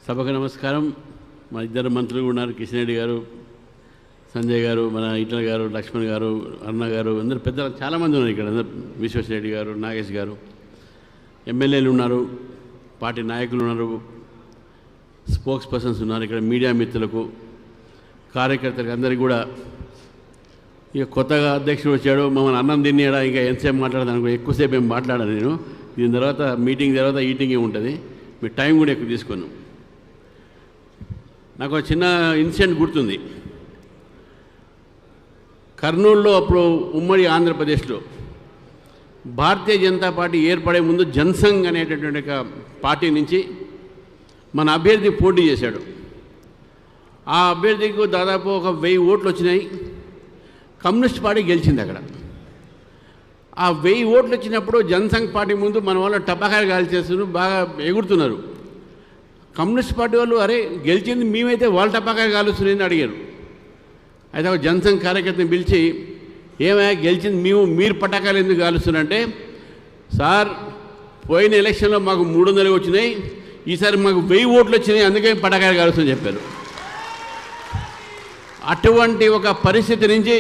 సభకు నమస్కారం. మా ఇద్దరు మంత్రులు ఉన్నారు, కిషన్ రెడ్డి గారు, సంజయ్ గారు, మన ఈటల గారు, లక్ష్మణ్ గారు, అరుణ గారు, అందరు పెద్దలు చాలామంది ఉన్నారు ఇక్కడ. అందరు విశ్వేశ్వరరెడ్డి గారు, నాగేష్ గారు, ఎమ్మెల్యేలు ఉన్నారు, పార్టీ నాయకులు ఉన్నారు, స్పోక్స్ పర్సన్స్ ఉన్నారు. ఇక్కడ మీడియా మిత్రులకు, కార్యకర్తలకు అందరికీ కూడా ఇక కొత్తగా అధ్యక్షుడు వచ్చాడు, మమ్మల్ని అన్నం తినేడా ఇంకా ఎంతసేపు మాట్లాడదానికి ఎక్కువసేపు ఏం మాట్లాడాను నేను. దీని తర్వాత మీటింగ్ తర్వాత ఈటింగే ఉంటుంది, మీ టైం కూడా ఎక్కువ తీసుకున్నాను. నాకు ఒక చిన్న ఇన్సిడెంట్ గుర్తుంది. కర్నూలులో అప్పుడు ఉమ్మడి ఆంధ్రప్రదేశ్లో భారతీయ జనతా పార్టీ ఏర్పడే ముందు జనసంఘ్ అనేటటువంటి ఒక పార్టీ నుంచి మన అభ్యర్థి పోటీ చేశాడు. ఆ అభ్యర్థికి దాదాపు ఒక 1000 ఓట్లు వచ్చినాయి. కమ్యూనిస్ట్ పార్టీ గెలిచింది అక్కడ. ఆ 1000 ఓట్లు వచ్చినప్పుడు జనసంఘ్ పార్టీ ముందు మన వాళ్ళు టపాకాయలు గాలి చేస్తున్నారు, బాగా ఎగురుతున్నారు. కమ్యూనిస్ట్ పార్టీ వాళ్ళు అరే గెలిచింది మేమైతే వాళ్ళ టపాకాయలు కాలుస్తున్నాయని అడిగారు. అయితే ఒక జనసంఘ్ కార్యకర్తని పిలిచి ఏమైనా గెలిచింది మీరు పటాకాయలు ఎందుకు కాలుస్తున్నారంటే, సార్ పోయిన ఎలక్షన్లో మాకు 300 వచ్చినాయి, ఈసారి మాకు 1000 ఓట్లు వచ్చినాయి, అందుకే పటాకాయలు కాలుస్తుందని చెప్పారు. అటువంటి ఒక పరిస్థితి నుంచి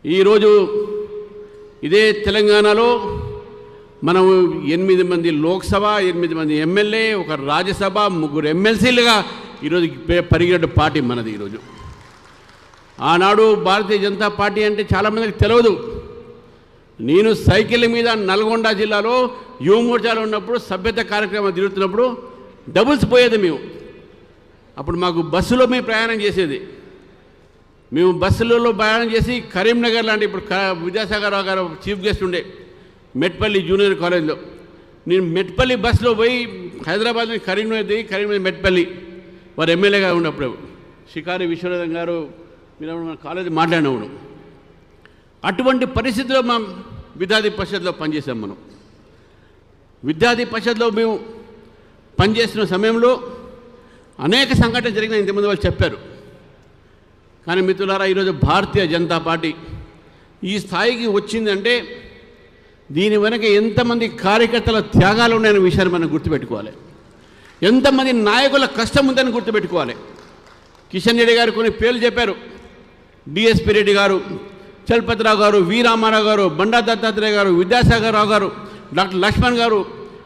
ఈరోజు ఇదే తెలంగాణలో మనం 8 మంది లోక్సభ, 8 మంది ఎమ్మెల్యే, ఒక రాజ్యసభ, 3 ఎమ్మెల్సీలుగా ఈరోజు పరిగెట్టు పార్టీ మనది. ఈరోజు ఆనాడు భారతీయ జనతా పార్టీ అంటే చాలామందికి తెలియదు. నేను సైకిల్ మీద నల్గొండ జిల్లాలో యువమోర్చాలో ఉన్నప్పుడు సభ్యత కార్యక్రమం తిరుగుతున్నప్పుడు డబుల్స్ పోయేది మేము. అప్పుడు మాకు బస్సులో మేము ప్రయాణం చేసేది. మేము బస్సులలో ప్రయాణం చేసి కరీంనగర్ లాంటి, ఇప్పుడు విద్యాసాగర్ రావు గారు చీఫ్ గెస్ట్ ఉండే మెట్పల్లి జూనియర్ కాలేజ్లో, నేను మెట్పల్లి బస్సులో పోయి హైదరాబాద్ నుంచి కరీంనగర్ దిగి కరీంనగర్ మెట్పల్లి, వారు ఎమ్మెల్యేగా ఉన్నప్పుడు షికారి విశ్వనాథం గారు మీరు మన కాలేజీ మాట్లాడినప్పుడు. అటువంటి పరిస్థితిలో మనం విద్యార్థి పరిషత్లో పనిచేసాం. మనం విద్యార్థి పరిషత్లో మేము పనిచేస్తున్న సమయంలో అనేక సంఘటనలు జరిగినాయి, ఇంతమంది వాళ్ళు చెప్పారు. కానీ మిత్రులారా, ఈరోజు భారతీయ జనతా పార్టీ ఈ స్థాయికి వచ్చిందంటే దీని వెనక ఎంతమంది కార్యకర్తల త్యాగాలు ఉన్నాయనే విషయాన్ని మనం గుర్తుపెట్టుకోవాలి. ఎంతమంది నాయకుల కష్టం ఉందని గుర్తుపెట్టుకోవాలి. కిషన్ రెడ్డి గారు కొన్ని పేర్లు చెప్పారు. డిఎస్పి రెడ్డి గారు, చలపతిరావు గారు, వి రామారావు గారు, బండా దత్తాత్రేయ గారు, విద్యాసాగర్ రావు గారు, డాక్టర్ లక్ష్మణ్ గారు,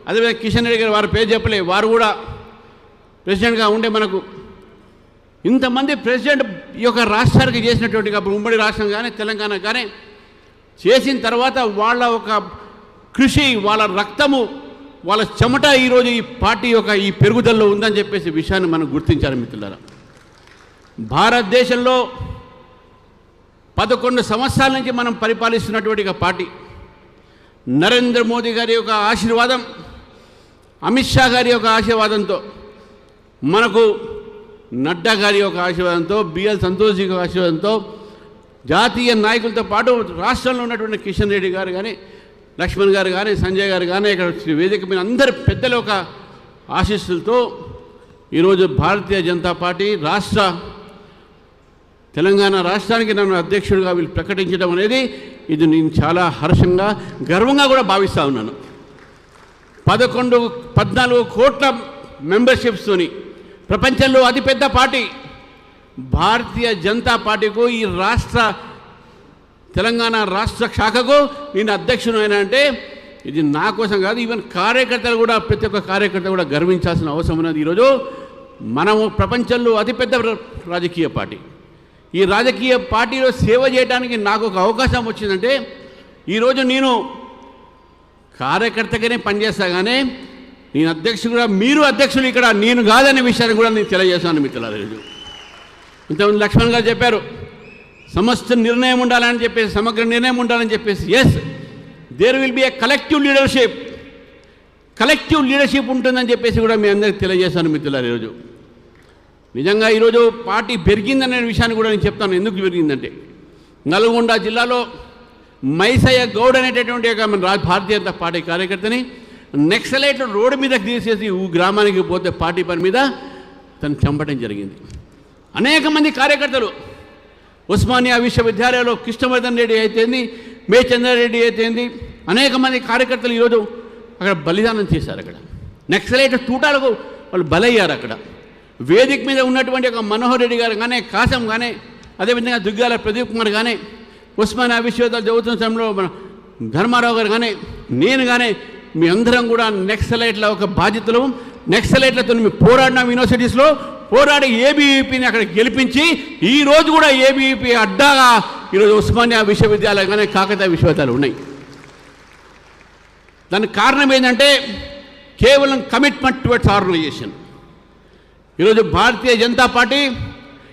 అదేవిధంగా కిషన్ రెడ్డి గారు, వారి పేరు చెప్పలే, వారు కూడా ప్రెసిడెంట్గా ఉండే మనకు ఇంతమంది ప్రెసిడెంట్ ఈ యొక్క రాష్ట్రానికి చేసినటువంటి, అప్పుడు ఉమ్మడి రాష్ట్రం కానీ తెలంగాణ కానీ చేసిన తర్వాత వాళ్ళ ఒక కృషి, వాళ్ళ రక్తము, వాళ్ళ చెమట ఈరోజు ఈ పార్టీ యొక్క ఈ పెరుగుదలలో ఉందని చెప్పేసి విషయాన్ని మనం గుర్తించాలి మిత్రులారా. భారతదేశంలో 11 సంవత్సరాల నుంచి మనం పరిపాలిస్తున్నటువంటి ఒక పార్టీ. నరేంద్ర మోదీ గారి యొక్క ఆశీర్వాదం, అమిత్ షా గారి యొక్క ఆశీర్వాదంతో, మనకు నడ్డా గారి యొక్క ఆశీర్వాదంతో, బిఎల్ సంతోష్ యొక్క ఆశీర్వాదంతో, జాతీయ నాయకులతో పాటు రాష్ట్రంలో ఉన్నటువంటి కిషన్ రెడ్డి గారు కానీ, లక్ష్మణ్ గారు కానీ, సంజయ్ గారు కానీ, ఇక్కడ వేదిక మీద అందరి పెద్దల యొక్క ఆశీస్సులతో ఈరోజు భారతీయ జనతా పార్టీ తెలంగాణ రాష్ట్రానికి నన్ను అధ్యక్షుడిగా వీళ్ళు ప్రకటించడం అనేది ఇది నేను చాలా హర్షంగా, గర్వంగా కూడా భావిస్తూ ఉన్నాను. 14 కోట్ల మెంబర్షిప్స్తోని ప్రపంచంలో అతిపెద్ద పార్టీ భారతీయ జనతా పార్టీకు, ఈ తెలంగాణ రాష్ట్ర శాఖకు నేను అధ్యక్షుడు అయినా అంటే ఇది నా కోసం కాదు, ఈవెన్ కార్యకర్తలు కూడా, ప్రతి ఒక్క కార్యకర్త కూడా గర్వించాల్సిన అవసరం ఉన్నది. ఈరోజు మనము ప్రపంచంలో అతిపెద్ద రాజకీయ పార్టీ. ఈ రాజకీయ పార్టీలో సేవ చేయడానికి నాకు ఒక అవకాశం వచ్చిందంటే ఈరోజు నేను కార్యకర్తగానే పనిచేస్తా, కానీ నేను అధ్యక్షుడు కూడా, మీరు అధ్యక్షులు ఇక్కడ నేను కాదనే విషయాన్ని కూడా నేను తెలియజేస్తాను మిత్రులారా. ఈరోజు ఇంతమంది లక్ష్మణ్ గారు చెప్పారు, సమస్త నిర్ణయం ఉండాలని చెప్పేసి, సమగ్ర నిర్ణయం ఉండాలని చెప్పేసి. Yes, there will be a collective leadership ఉంటుందని చెప్పేసి కూడా మీ అందరికీ తెలియజేస్తాను మిత్రులారా. ఈరోజు నిజంగా ఈరోజు పార్టీ పెరిగిందనే విషయాన్ని కూడా నేను చెప్తాను. ఎందుకు పెరిగిందంటే, నల్గొండ జిల్లాలో మైసయ్య గౌడ్ అనేటటువంటి ఒక భారతీయ జనతా పార్టీ కార్యకర్తని నెక్సలైట్లు రోడ్డు మీదకి తీసేసి గ్రామానికి పోతే పార్టీ పని మీద తను చంపడం జరిగింది. అనేక మంది కార్యకర్తలు ఉస్మానియా విశ్వవిద్యాలయంలో కృష్ణవర్ధన్ రెడ్డి అయితేంది, మే చంద్రారెడ్డి అయితేంది, అనేక మంది కార్యకర్తలు ఈరోజు అక్కడ బలిదానం చేశారు. అక్కడ నక్సలైట్ తూటాలకు వాళ్ళు బలయ్యారు. అక్కడ వేదిక మీద ఉన్నటువంటి ఒక మనోహర్ రెడ్డి గారు కానీ, కాసం కానీ, అదేవిధంగా దుగ్గాల ప్రదీప్ కుమార్ కానీ, ఉస్మానియా విశ్వవిద్యాలయం చదువుతున్న సమయంలో మన ధర్మారావు గారు కానీ, నేను కానీ, మీ అందరం కూడా నెక్సలైట్ల ఒక బాధ్యతలు, నెక్సలైట్లతో మేము పోరాడినాం. యూనివర్సిటీస్లో పోరాడి ఏబీవీపీని అక్కడ గెలిపించి ఈరోజు కూడా ఏబీవీపీ అడ్డాగా ఈరోజు ఉస్మానియా విశ్వవిద్యాలయం కానీ, కాకతీయ విశ్వవిద్యాలయాలు ఉన్నాయి. దానికి కారణం ఏంటంటే కేవలం కమిట్మెంట్ టువర్డ్స్ ఆర్గనైజేషన్. ఈరోజు Bharatiya Janata Party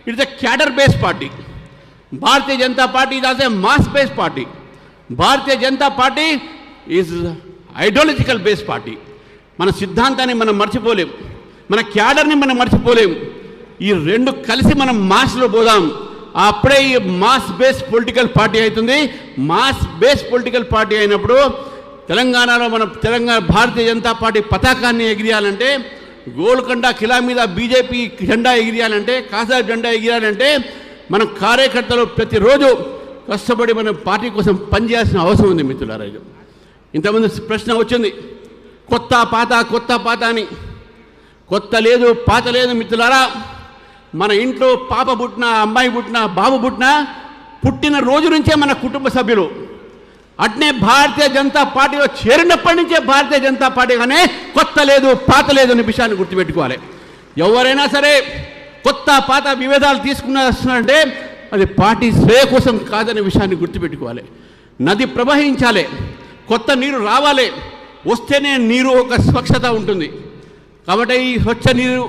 it's a cadre based party. Bharatiya Janata Party is also mass based party. Bharatiya Janata Party is ideological based party. మన సిద్ధాంతాన్ని మనం మర్చిపోలేం, మన క్యాడర్ని మనం మర్చిపోలేం. ఈ రెండు కలిసి మనం మాస్లో పోదాం. అప్పుడే ఈ మాస్ బేస్డ్ పొలిటికల్ పార్టీ అవుతుంది. మాస్ బేస్డ్ పొలిటికల్ పార్టీ అయినప్పుడు తెలంగాణలో మనం భారతీయ జనతా పార్టీ పతాకాన్ని ఎగిరేయాలంటే, గోల్కొండ కిలా మీద బీజేపీ జెండా ఎగిరేయాలంటే, కాసార్ జెండా ఎగిరేయాలంటే మనం కార్యకర్తలు ప్రతిరోజు కష్టపడి మన పార్టీ కోసం పనిచేయాల్సిన అవసరం ఉంది మిత్రులారా. ఇంతమంది ప్రశ్న వచ్చింది, కొత్త పాత కొత్త పాత అని. కొత్త లేదు, పాత లేదు మిత్రులారా. మన ఇంట్లో పాప పుట్టినా, అమ్మాయి పుట్టినా, బాబు పుట్టిన రోజు నుంచే మన కుటుంబ సభ్యులు. అట్నే భారతీయ జనతా పార్టీలో చేరినప్పటి నుంచే భారతీయ జనతా పార్టీగానే కొత్త లేదు, పాత లేదు అనే విషయాన్ని గుర్తుపెట్టుకోవాలి. ఎవరైనా సరే కొత్త పాత విభేదాలు తీసుకున్నారంటే అది పార్టీ శ్రేయ కోసం కాదనే విషయాన్ని గుర్తుపెట్టుకోవాలి. నది ప్రవహించాలి, కొత్త నీరు రావాలి, వస్తేనే నీరు ఒక స్వచ్ఛత ఉంటుంది. కాబట్టి ఈ స్వచ్ఛ నీరు,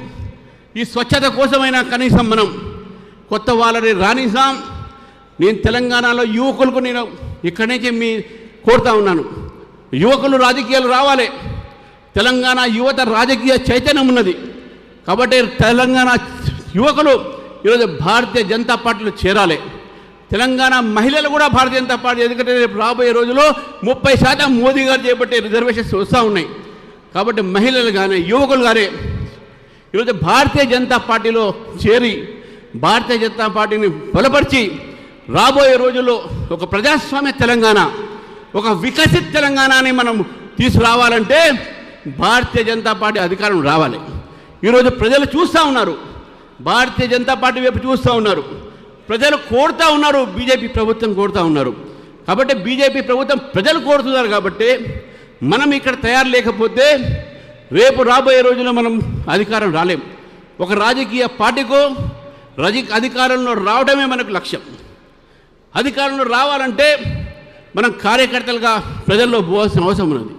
ఈ స్వచ్ఛత కోసమైనా కనీసం మనం కొత్త వాళ్ళని రాణిస్తాం. నేను తెలంగాణలో యువకులకు నేను ఇక్కడి నుంచి కోరుతా ఉన్నాను, యువకులు రాజకీయాలు రావాలి. తెలంగాణ యువత రాజకీయ చైతన్యం ఉన్నది. కాబట్టి తెలంగాణ యువకులు ఈరోజు భారతీయ జనతా పార్టీలో చేరాలి. తెలంగాణ మహిళలు కూడా భారతీయ జనతా పార్టీ, ఎందుకంటే రేపు రాబోయే రోజుల్లో 30% మోదీ గారు చేపట్టే రిజర్వేషన్స్ వస్తూ ఉన్నాయి. కాబట్టి మహిళలు కానీ, యువకులు కానీ ఈరోజు భారతీయ జనతా పార్టీలో చేరి భారతీయ జనతా పార్టీని బలపరిచి రాబోయే రోజుల్లో ఒక ప్రజాస్వామ్య తెలంగాణ, ఒక వికసిత్ తెలంగాణని మనం తీసుకురావాలంటే భారతీయ జనతా పార్టీ అధికారం రావాలి. ఈరోజు ప్రజలు చూస్తూ ఉన్నారు, భారతీయ జనతా పార్టీ వైపు చూస్తూ ఉన్నారు, ప్రజలు కోరుతూ ఉన్నారు, బీజేపీ ప్రభుత్వం కోరుతూ ఉన్నారు. కాబట్టి బీజేపీ ప్రభుత్వం ప్రజలు కోరుతున్నారు. కాబట్టి మనం ఇక్కడ తయారు లేకపోతే రేపు రాబోయే రోజుల్లో మనం అధికారం రాలేం. ఒక రాజకీయ పార్టీకో అధికారంలో రావడమే మనకు లక్ష్యం. అధికారంలో రావాలంటే మనం కార్యకర్తలుగా ప్రజల్లో పోవాల్సిన అవసరం ఉన్నది.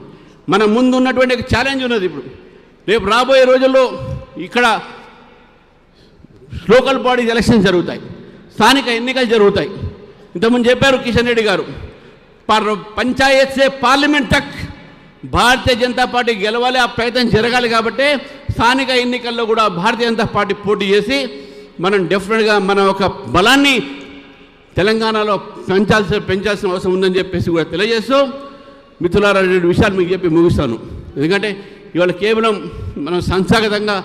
మన ముందు ఉన్నటువంటి ఛాలెంజ్ ఉన్నది. ఇప్పుడు రేపు రాబోయే రోజుల్లో ఇక్కడ లోకల్ బాడీస్ ఎలక్షన్స్ జరుగుతాయి, స్థానిక ఎన్నికలు జరుగుతాయి. ఇంతకుముందు చెప్పారు కిషన్ రెడ్డి గారు, పంచాయత్ సే పార్లమెంట్ తక్ భారతీయ జనతా పార్టీ గెలవాలి, ఆ ప్రయత్నం జరగాలి. కాబట్టి స్థానిక ఎన్నికల్లో కూడా భారతీయ జనతా పార్టీ పోటీ చేసి మనం డెఫినెట్గా మన ఒక బలాన్ని తెలంగాణలో పెంచాల్సిన అవసరం ఉందని చెప్పేసి కూడా తెలియజేస్తూ, మిత్రులారా, 2 విషయాలు మీకు చెప్పి ముగిస్తాను. ఎందుకంటే ఇవాళ కేవలం మనం సంస్థాగతంగా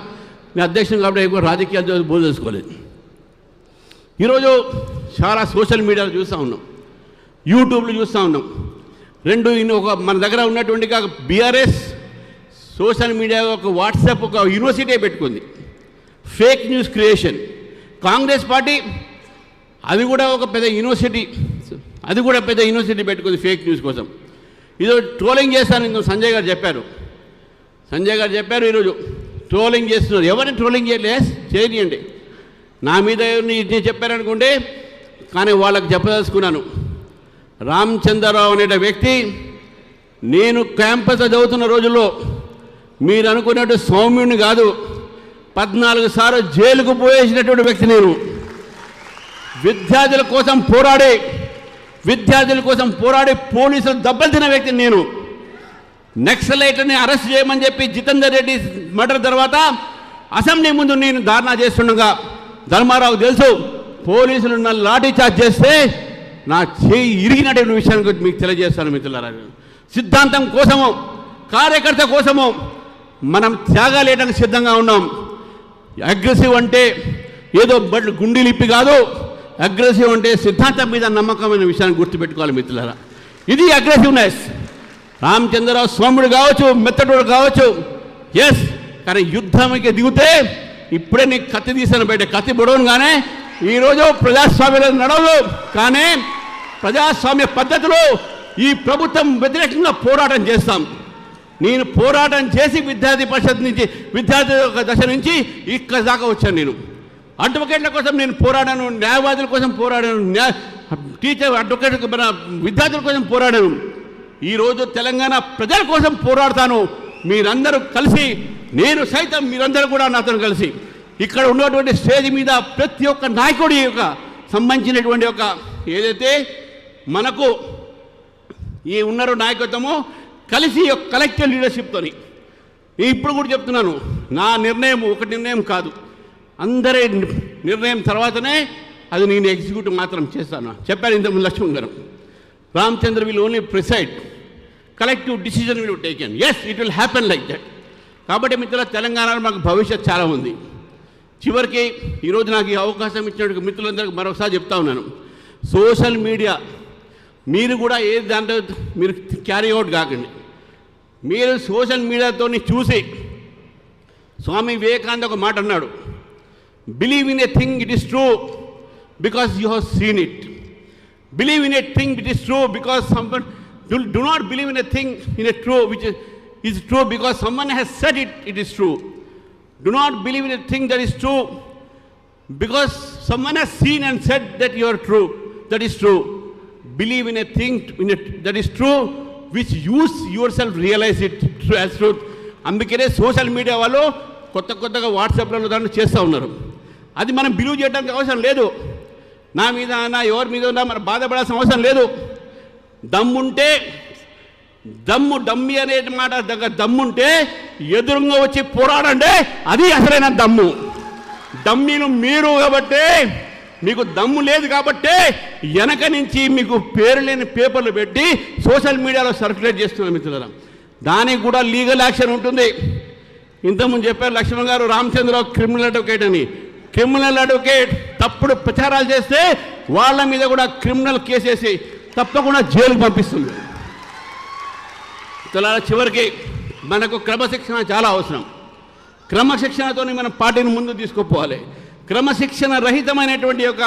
మీ అధ్యక్షుడు కాబట్టి ఎక్కువ రాజకీయాలు బోధ చేసుకోలేదు. ఈరోజు చాలా సోషల్ మీడియాలో చూస్తూ ఉన్నాం, యూట్యూబ్లో చూస్తూ ఉన్నాం. ఒక మన దగ్గర ఉన్నటువంటి బీఆర్ఎస్ సోషల్ మీడియా, ఒక వాట్సాప్, ఒక యూనివర్సిటీ పెట్టుకుంది, fake news creation. Congress party అది కూడా ఒక పెద్ద యూనివర్సిటీ, పెట్టుకుంది ఫేక్ న్యూస్ కోసం. ఈరోజు ట్రోలింగ్ చేస్తాను సంజయ్ గారు చెప్పారు. ఈరోజు ట్రోలింగ్ చేస్తున్నారు. ఎవరిని ట్రోలింగ్ చేయనియండి, నా మీద ఎవరిని చెప్పారనుకుంటే. కానీ వాళ్ళకి చెప్పదలుచుకున్నాను, రామచంద్రరావు అనే వ్యక్తి నేను క్యాంపస్లో చదువుతున్న రోజుల్లో మీరు అనుకున్నట్టు సౌమ్యుని కాదు, 14 సార్లు జైలుకు పోయేసినటువంటి వ్యక్తి నేను. విద్యార్థుల కోసం పోరాడి పోలీసులు దెబ్బలు తిన్న వ్యక్తిని నేను. నక్సలైట్ని అరెస్ట్ చేయమని చెప్పి జితేందర్ రెడ్డి మర్డర్ తర్వాత అసెంబ్లీ ముందు నేను ధర్నా చేస్తుండగా ధర్మారావు తెలుసు, పోలీసులు నన్ను లాఠీ చార్జ్ చేస్తే నా చేయి ఇరిగినటువంటి విషయాన్ని గురించి మీకు తెలియజేస్తాను మిత్రులారా. సిద్ధాంతం కోసము, కార్యకర్త కోసము మనం త్యాగాలు వేయడానికి సిద్ధంగా ఉన్నాం. అగ్రెసివ్ అంటే ఏదో గుండెలిప్పి కాదు, అగ్రెసివ్ అంటే సిద్ధాంతం మీద నమ్మకమైన విషయాన్ని గుర్తుపెట్టుకోవాలి మిత్రులారా. ఇది అగ్రెసివ్నెస్. రామచంద్రరావు సోముడు కావచ్చు, మెత్తడు కావచ్చు, ఎస్ కానీ యుద్ధంకి దిగితే ఇప్పుడే నీకు కత్తి తీసాను బయట, కత్తి పొడవనుగానే ఈరోజు ప్రజాస్వామ్యంలో నడవదు. కానీ ప్రజాస్వామ్య పద్ధతిలో ఈ ప్రభుత్వం వ్యతిరేకంగా పోరాటం చేస్తాం. నేను పోరాటం చేసి విద్యార్థి పరిషత్ నుంచి, విద్యార్థి దశ నుంచి ఇక్కడ దాకా వచ్చాను. నేను అడ్వకేట్ల కోసం నేను పోరాడాను, న్యాయవాదుల కోసం పోరాడాను, టీచర్ అడ్వకేట్ మన విద్యార్థుల కోసం పోరాడాను. ఈరోజు తెలంగాణ ప్రజల కోసం పోరాడతాను. మీరందరూ కలిసి, నేను సైతం మీరందరూ కూడా నాతో కలిసి ఇక్కడ ఉన్నటువంటి స్టేజ్ మీద ప్రతి ఒక్క నాయకుడి యొక్క సంబంధించినటువంటి ఒక ఏదైతే మనకు ఈ ఉన్నారో నాయకత్వము కలిసి ఒక కలెక్టివ్ లీడర్షిప్తోని ఇప్పుడు కూడా చెప్తున్నాను, నా నిర్ణయం ఒక నిర్ణయం కాదు, అందరి నిర్ణయం తర్వాతనే అది నేను ఎగ్జిక్యూటివ్ మాత్రం చేస్తాను. చెప్పాను ఇంతకుముందు లక్ష్మణ్ గారు, Ramachandra will only preside, collective decision will taken. Yes, it will happen like that. కాబట్టి మిత్రుల, తెలంగాణలో మాకు భవిష్యత్ చాలా ఉంది. చివరికి ఈరోజు నాకు ఈ అవకాశం ఇచ్చినట్టు మిత్రులందరికీ మరొకసారి చెప్తా ఉన్నాను, సోషల్ మీడియా మీరు కూడా ఏ దాంట్లో మీరు క్యారీ అవుట్ కాకండి. మీరు సోషల్ మీడియాతో చూసి, స్వామి వివేకానంద ఒక మాట అన్నాడు, believe in a thing it is true because you have seen it. Believe in a thing it is true because someone do not believe in a thing in a true which is true because someone has said it is true. Do not believe in a thing that is true because someone has seen and said that you are true, that is true. Believe in a thing that is true which you yourself realize it as truth. అందుకనే social media వాళ్ళు కొత్తగా వాట్సాప్లలో దాన్ని చేస్తూ ఉన్నారు. అది మనం believe చేయడానికి అవసరం లేదు. నా మీద నా ఎవరి మీద ఉన్నా మనం బాధపడాల్సిన అవసరం లేదు. దమ్ముంటే, డమ్మి అనే మాట దగ్గర దమ్ముంటే ఎదురుగా వచ్చి పోరాడండి, అది అసలైన దమ్ము. డమ్మీలు మీరు కాబట్టి, మీకు దమ్ము లేదు కాబట్టి వెనక నుంచి మీకు పేరు లేని పేపర్లు పెట్టి సోషల్ మీడియాలో సర్క్యులేట్ చేస్తున్నారు మిత్రులారా. దానికి కూడా లీగల్ యాక్షన్ ఉంటుంది. ఇంతకుముందు చెప్పారు లక్ష్మణ్ గారు, రామచంద్రరావు క్రిమినల్ అడ్వకేట్ అని. క్రిమినల్ అడ్వకేట్ తప్పుడు ప్రచారాలు చేస్తే వాళ్ళ మీద కూడా క్రిమినల్ కేసేసి తప్పకుండా జైలుకు పంపిస్తుంది. చివరికి మనకు క్రమశిక్షణ చాలా అవసరం. క్రమశిక్షణతో మనం పార్టీని ముందు తీసుకుపోవాలి. క్రమశిక్షణ రహితమైనటువంటి యొక్క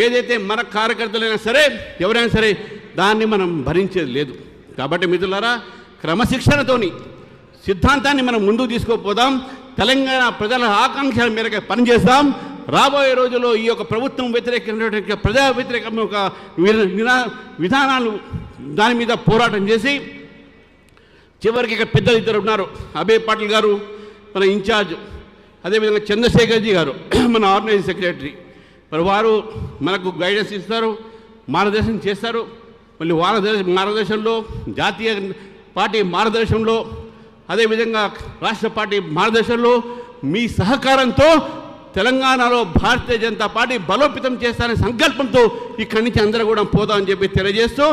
ఏదైతే మన కార్యకర్తలైనా సరే, ఎవరైనా సరే, దాన్ని మనం భరించేది లేదు. కాబట్టి మిత్రులారా, క్రమశిక్షణతోని సిద్ధాంతాన్ని మనం ముందుకు తీసుకుపోదాం. తెలంగాణ ప్రజల ఆకాంక్షల మేరకు పనిచేస్తాం. రాబోయే రోజుల్లో ఈ యొక్క ప్రభుత్వం వ్యతిరేకమైనటువంటి ప్రజా వ్యతిరేక ఒక విధానాలు దాని మీద పోరాటం చేసి చివరికి ఇక్కడ పెద్దలు ఇద్దరు ఉన్నారు, అభయ్ పాటిల్ గారు మన ఇన్ఛార్జ్, అదేవిధంగా చంద్రశేఖర్జీ గారు మన ఆర్గనైజింగ్ సెక్రటరీ. మరి వారు మనకు గైడెన్స్ ఇస్తారు, మార్గదర్శనం చేస్తారు. మళ్ళీ మార్గదర్శనంలో, జాతీయ పార్టీ మార్గదర్శనంలో, అదేవిధంగా రాష్ట్ర పార్టీ మార్గదర్శనంలో మీ సహకారంతో తెలంగాణలో భారతీయ జనతా పార్టీ బలోపేతం చేస్తారనే సంకల్పంతో ఇక్కడి నుంచి అందరూ కూడా పోతామని చెప్పి తెలియజేస్తూ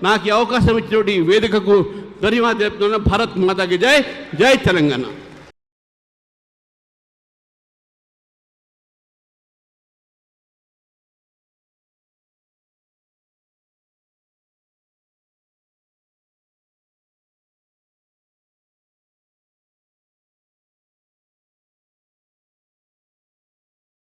నాకు ఈ అవకాశం ఇచ్చినటువంటి వేదికకు ధన్యవాదాలు చెప్తున్నా. భారత్ మాతాకి జై, జై తెలంగాణ.